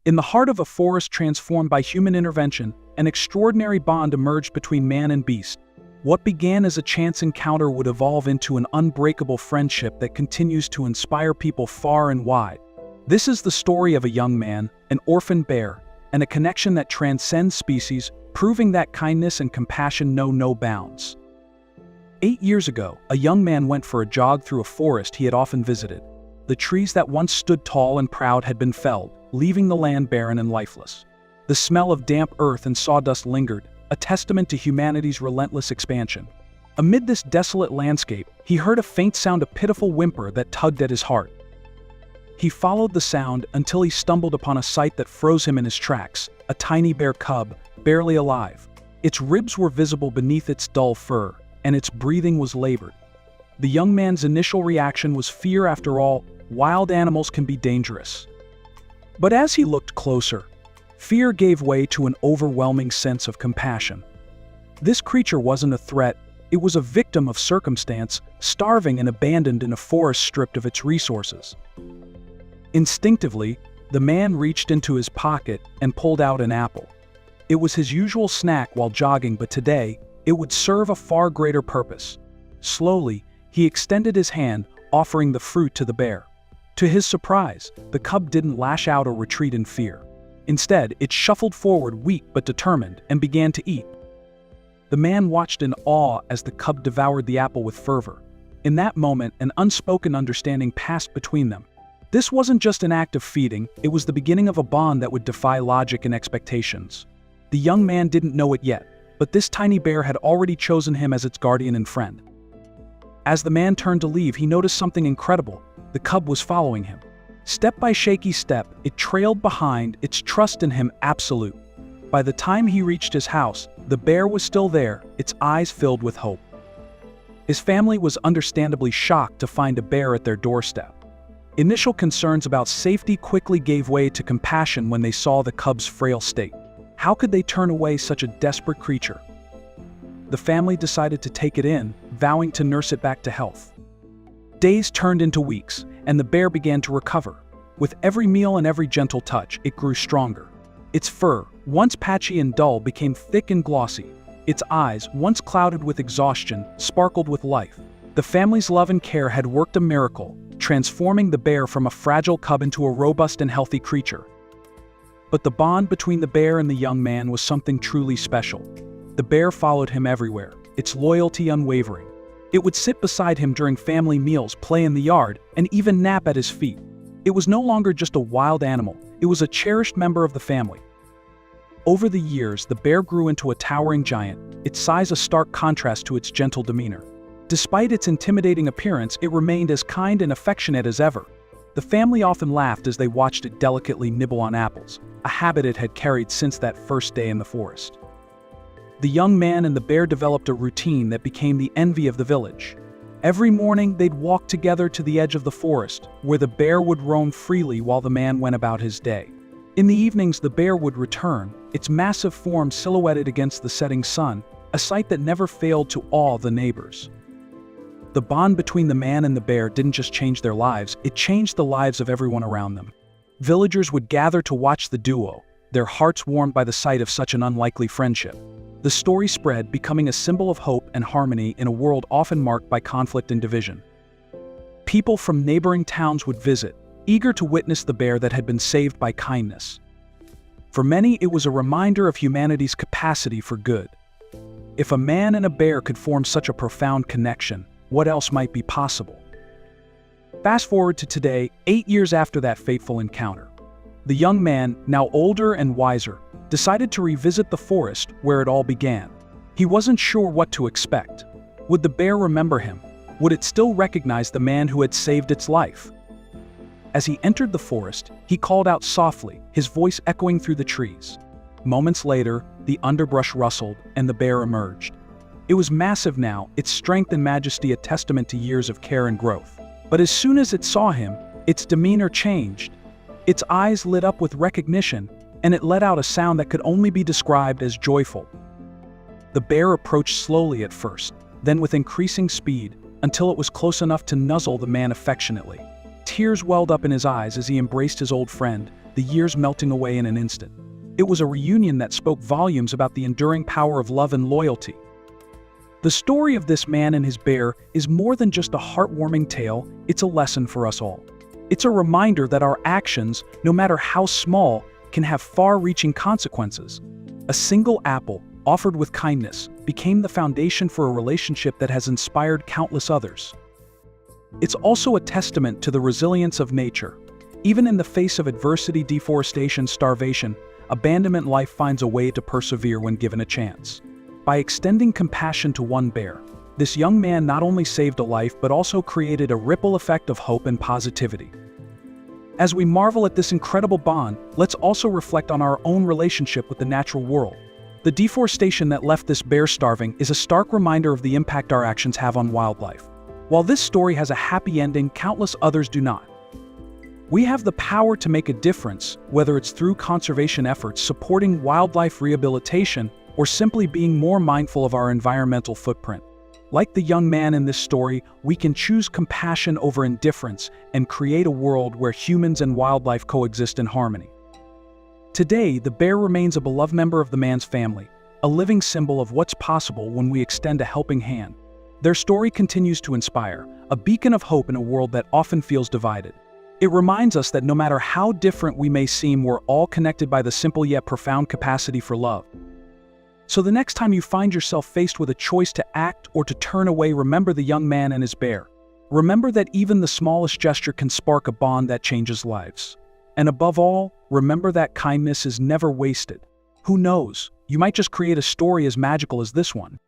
In the heart of a forest transformed by human intervention, an extraordinary bond emerged between man and beast. What began as a chance encounter would evolve into an unbreakable friendship that continues to inspire people far and wide. This is the story of a young man, an orphan bear, and a connection that transcends species, proving that kindness and compassion know no bounds. 8 years ago, a young man went for a jog through a forest he had often visited. The trees that once stood tall and proud had been felled, leaving the land barren and lifeless. The smell of damp earth and sawdust lingered, a testament to humanity's relentless expansion. Amid this desolate landscape, he heard a faint sound, a pitiful whimper that tugged at his heart. He followed the sound until he stumbled upon a sight that froze him in his tracks, a tiny bear cub, barely alive. Its ribs were visible beneath its dull fur, and its breathing was labored. The young man's initial reaction was fear. After all, wild animals can be dangerous. But as he looked closer, fear gave way to an overwhelming sense of compassion. This creature wasn't a threat, it was a victim of circumstance, starving and abandoned in a forest stripped of its resources. Instinctively, the man reached into his pocket and pulled out an apple. It was his usual snack while jogging, but today, it would serve a far greater purpose. Slowly, he extended his hand, offering the fruit to the bear. To his surprise, the cub didn't lash out or retreat in fear. Instead, it shuffled forward, weak but determined, and began to eat. The man watched in awe as the cub devoured the apple with fervor. In that moment, an unspoken understanding passed between them. This wasn't just an act of feeding, it was the beginning of a bond that would defy logic and expectations. The young man didn't know it yet, but this tiny bear had already chosen him as its guardian and friend. As the man turned to leave, he noticed something incredible. The cub was following him. Step by shaky step, it trailed behind, its trust in him absolute. By the time he reached his house, the bear was still there, its eyes filled with hope. His family was understandably shocked to find a bear at their doorstep. Initial concerns about safety quickly gave way to compassion when they saw the cub's frail state. How could they turn away such a desperate creature? The family decided to take it in, vowing to nurse it back to health. Days turned into weeks, and the bear began to recover. With every meal and every gentle touch, it grew stronger. Its fur, once patchy and dull, became thick and glossy. Its eyes, once clouded with exhaustion, sparkled with life. The family's love and care had worked a miracle, transforming the bear from a fragile cub into a robust and healthy creature. But the bond between the bear and the young man was something truly special. The bear followed him everywhere, its loyalty unwavering. It would sit beside him during family meals, play in the yard, and even nap at his feet. It was no longer just a wild animal, it was a cherished member of the family. Over the years, the bear grew into a towering giant, its size a stark contrast to its gentle demeanor. Despite its intimidating appearance, it remained as kind and affectionate as ever. The family often laughed as they watched it delicately nibble on apples, a habit it had carried since that first day in the forest. The young man and the bear developed a routine that became the envy of the village. Every morning, they'd walk together to the edge of the forest, where the bear would roam freely while the man went about his day. In the evenings, the bear would return, its massive form silhouetted against the setting sun, a sight that never failed to awe the neighbors. The bond between the man and the bear didn't just change their lives, it changed the lives of everyone around them. Villagers would gather to watch the duo, their hearts warmed by the sight of such an unlikely friendship. The story spread, becoming a symbol of hope and harmony in a world often marked by conflict and division. People from neighboring towns would visit, eager to witness the bear that had been saved by kindness. For many, it was a reminder of humanity's capacity for good. If a man and a bear could form such a profound connection, what else might be possible? Fast forward to today, 8 years after that fateful encounter. The young man, now older and wiser, decided to revisit the forest where it all began. He wasn't sure what to expect. Would the bear remember him? Would it still recognize the man who had saved its life? As he entered the forest, he called out softly, his voice echoing through the trees. Moments later, the underbrush rustled and the bear emerged. It was massive now, its strength and majesty a testament to years of care and growth. But as soon as it saw him, its demeanor changed. Its eyes lit up with recognition, and it let out a sound that could only be described as joyful. The bear approached slowly at first, then with increasing speed, until it was close enough to nuzzle the man affectionately. Tears welled up in his eyes as he embraced his old friend, the years melting away in an instant. It was a reunion that spoke volumes about the enduring power of love and loyalty. The story of this man and his bear is more than just a heartwarming tale, it's a lesson for us all. It's a reminder that our actions, no matter how small, can have far-reaching consequences. A single apple, offered with kindness, became the foundation for a relationship that has inspired countless others. It's also a testament to the resilience of nature. Even in the face of adversity, deforestation, starvation, abandonment, life finds a way to persevere when given a chance. By extending compassion to one bear, this young man not only saved a life but also created a ripple effect of hope and positivity. As we marvel at this incredible bond, let's also reflect on our own relationship with the natural world. The deforestation that left this bear starving is a stark reminder of the impact our actions have on wildlife. While this story has a happy ending, countless others do not. We have the power to make a difference, whether it's through conservation efforts, supporting wildlife rehabilitation, or simply being more mindful of our environmental footprint. Like the young man in this story, we can choose compassion over indifference and create a world where humans and wildlife coexist in harmony. Today, the bear remains a beloved member of the man's family, a living symbol of what's possible when we extend a helping hand. Their story continues to inspire, a beacon of hope in a world that often feels divided. It reminds us that no matter how different we may seem, we're all connected by the simple yet profound capacity for love. So the next time you find yourself faced with a choice to act or to turn away, remember the young man and his bear. Remember that even the smallest gesture can spark a bond that changes lives. And above all, remember that kindness is never wasted. Who knows, you might just create a story as magical as this one.